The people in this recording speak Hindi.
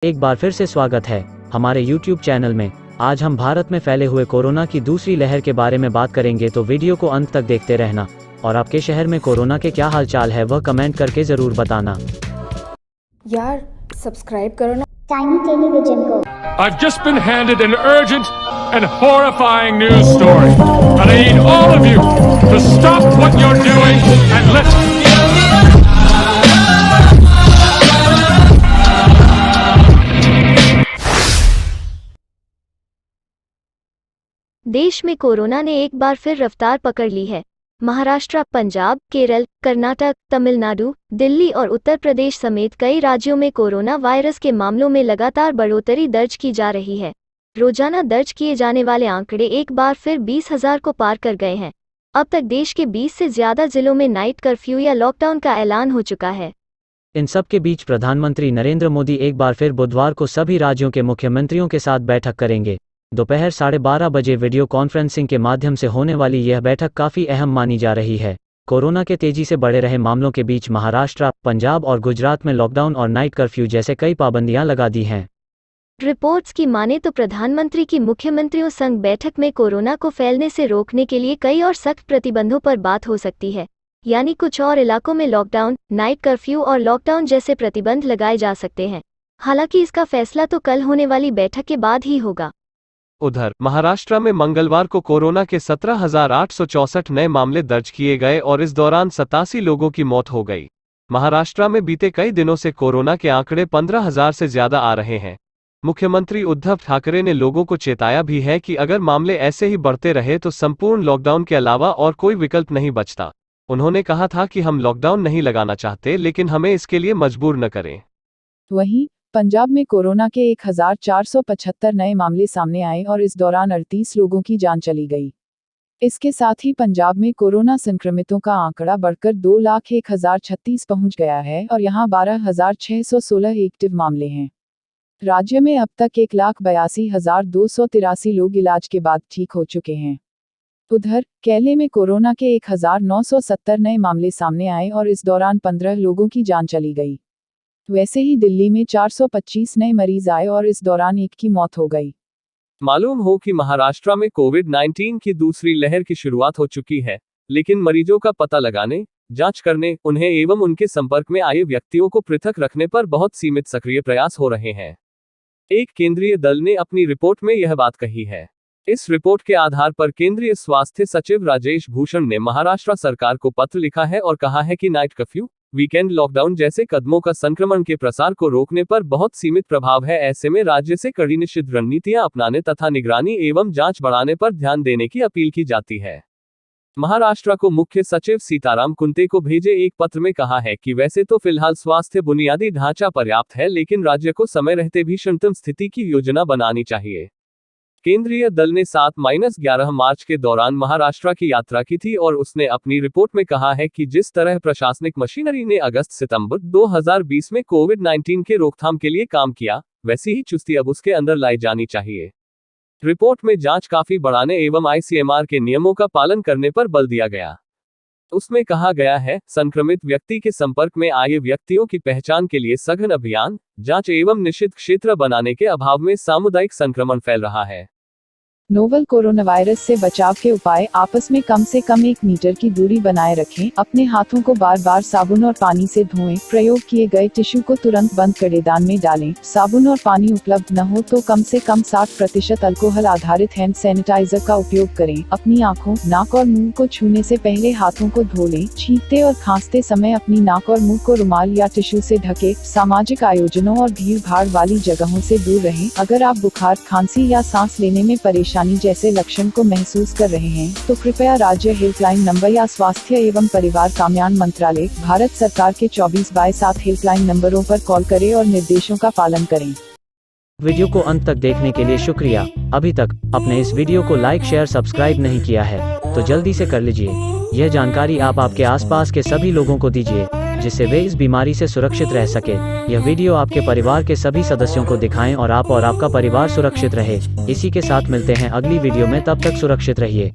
एक बार फिर से स्वागत है हमारे YouTube चैनल में। आज हम भारत में फैले हुए कोरोना की दूसरी लहर के बारे में बात करेंगे, तो वीडियो को अंत तक देखते रहना। और आपके शहर में कोरोना के क्या हालचाल है वह कमेंट करके जरूर बताना। यार सब्सक्राइब करो ना टाइनी टेलीविजन को। I've just been handed an urgent and horrifying news story, and I need all of you to stop what you're doing and let's देश में कोरोना ने एक बार फिर रफ्तार पकड़ ली है। महाराष्ट्र, पंजाब, केरल, कर्नाटक, तमिलनाडु, दिल्ली और उत्तर प्रदेश समेत कई राज्यों में कोरोना वायरस के मामलों में लगातार बढ़ोतरी दर्ज की जा रही है। रोजाना दर्ज किए जाने वाले आंकड़े एक बार फिर 20,000 को पार कर गए हैं। अब तक देश के 20 से ज्यादा जिलों में नाइट कर्फ्यू या लॉकडाउन का ऐलान हो चुका है। इन सब के बीच प्रधानमंत्री नरेंद्र मोदी एक बार फिर बुधवार को सभी राज्यों के मुख्यमंत्रियों के साथ बैठक करेंगे। दोपहर 12:30 बजे वीडियो कॉन्फ्रेंसिंग के माध्यम से होने वाली यह बैठक काफ़ी अहम मानी जा रही है। कोरोना के तेजी से बढ़े रहे मामलों के बीच महाराष्ट्र, पंजाब और गुजरात में लॉकडाउन और नाइट कर्फ्यू जैसे कई पाबंदियां लगा दी हैं। रिपोर्ट्स की माने तो प्रधानमंत्री की मुख्यमंत्रियों संग बैठक में कोरोना को फैलने से रोकने के लिए कई और सख्त प्रतिबंधों पर बात हो सकती है। यानी कुछ और इलाकों में लॉकडाउन, नाइट कर्फ्यू और लॉकडाउन जैसे प्रतिबंध लगाए जा सकते हैं। हालांकि इसका फैसला तो कल होने वाली बैठक के बाद ही होगा। उधर महाराष्ट्र में मंगलवार को कोरोना के 17,864 नए मामले दर्ज किए गए और इस दौरान 87 लोगों की मौत हो गई। महाराष्ट्र में बीते कई दिनों से कोरोना के आंकड़े 15,000 से ज्यादा आ रहे हैं। मुख्यमंत्री उद्धव ठाकरे ने लोगों को चेताया भी है कि अगर मामले ऐसे ही बढ़ते रहे तो संपूर्ण लॉकडाउन के अलावा और कोई विकल्प नहीं बचता। उन्होंने कहा था कि हम लॉकडाउन नहीं लगाना चाहते, लेकिन हमें इसके लिए मजबूर न करें। वहीं पंजाब में कोरोना के 1,475 नए मामले सामने आए और इस दौरान 38 लोगों की जान चली गई। इसके साथ ही पंजाब में कोरोना संक्रमितों का आंकड़ा बढ़कर 2,01,036 पहुंच गया है और यहां 12,616 एक्टिव मामले हैं। राज्य में अब तक 1,82,283 लोग इलाज के बाद ठीक हो चुके हैं। उधर केरल में कोरोना के 1,970 नए मामले सामने आए और इस दौरान 15 लोगों की जान चली गई। वैसे ही दिल्ली में 425 नए मरीज आए और इस दौरान एक की मौत हो गई। मालूम हो कि महाराष्ट्र में कोविड-19 की दूसरी लहर की शुरुआत हो चुकी है, लेकिन मरीजों का पता लगाने, जांच करने, उन्हें एवं उनके संपर्क में आए व्यक्तियों को पृथक रखने पर बहुत सीमित सक्रिय प्रयास हो रहे हैं। एक केंद्रीय दल ने अपनी रिपोर्ट में यह बात कही है। इस रिपोर्ट के आधार पर केंद्रीय स्वास्थ्य सचिव राजेश भूषण ने महाराष्ट्र सरकार को पत्र लिखा है और कहा है कि नाइट कर्फ्यू, वीकेंड लॉकडाउन जैसे कदमों का संक्रमण के प्रसार को रोकने पर बहुत सीमित प्रभाव है। ऐसे में राज्य से कड़ी निषिद्ध रणनीतियां अपनाने तथा निगरानी एवं जांच बढ़ाने पर ध्यान देने की अपील की जाती है। महाराष्ट्र को मुख्य सचिव सीताराम कुंटे को भेजे एक पत्र में कहा है कि वैसे तो फिलहाल स्वास्थ्य बुनियादी ढांचा पर्याप्त है, लेकिन राज्य को समय रहते भीषणतम स्थिति की योजना बनानी चाहिए। केंद्रीय दल ने 7-11 मार्च के दौरान महाराष्ट्र की यात्रा की थी और उसने अपनी रिपोर्ट में कहा है कि जिस तरह प्रशासनिक मशीनरी ने अगस्त-सितंबर 2020 में कोविड-19 के रोकथाम के लिए काम किया, वैसी ही चुस्ती अब उसके अंदर लाई जानी चाहिए। रिपोर्ट में जांच काफी बढ़ाने एवं ICMR के नियमों का पालन करने पर बल दिया गया। उसमें कहा गया है, संक्रमित व्यक्ति के संपर्क में आए व्यक्तियों की पहचान के लिए सघन अभियान, जांच एवं निषिद्ध क्षेत्र बनाने के अभाव में सामुदायिक संक्रमण फैल रहा है। नोवल कोरोना वायरस से बचाव के उपाय: आपस में कम से कम 1 मीटर की दूरी बनाए रखें, अपने हाथों को बार बार साबुन और पानी से धोएं, प्रयोग किए गए टिश्यू को तुरंत बंद कूड़ेदान में डालें, साबुन और पानी उपलब्ध न हो तो कम से कम 60% अल्कोहल आधारित हैंड सैनिटाइजर का उपयोग करें, अपनी आंखों, नाक और मुंह को छूने से पहले हाथों को धो लें, छींकते और खांसते समय अपनी नाक और मुंह को रुमाल या टिश्यू से ढकें, सामाजिक आयोजनों और भीड़ भाड़ वाली जगहों से दूर रहें। अगर आप बुखार, खांसी या सांस लेने में परेशानी जैसे लक्षण को महसूस कर रहे हैं तो कृपया राज्य हेल्पलाइन नंबर या स्वास्थ्य एवं परिवार कल्याण मंत्रालय, भारत सरकार के 24/7 हेल्पलाइन नंबरों पर कॉल करें और निर्देशों का पालन करें। वीडियो को अंत तक देखने के लिए शुक्रिया। अभी तक आपने इस वीडियो को लाइक, शेयर, सब्सक्राइब नहीं किया है तो जल्दी से कर लीजिए। यह जानकारी आप आपके आसपास के सभी लोगों को दीजिए, जिससे वे इस बीमारी से सुरक्षित रह सके। यह वीडियो आपके परिवार के सभी सदस्यों को दिखाएं और आप और आपका परिवार सुरक्षित रहे। इसी के साथ मिलते हैं अगली वीडियो में, तब तक सुरक्षित रहिए।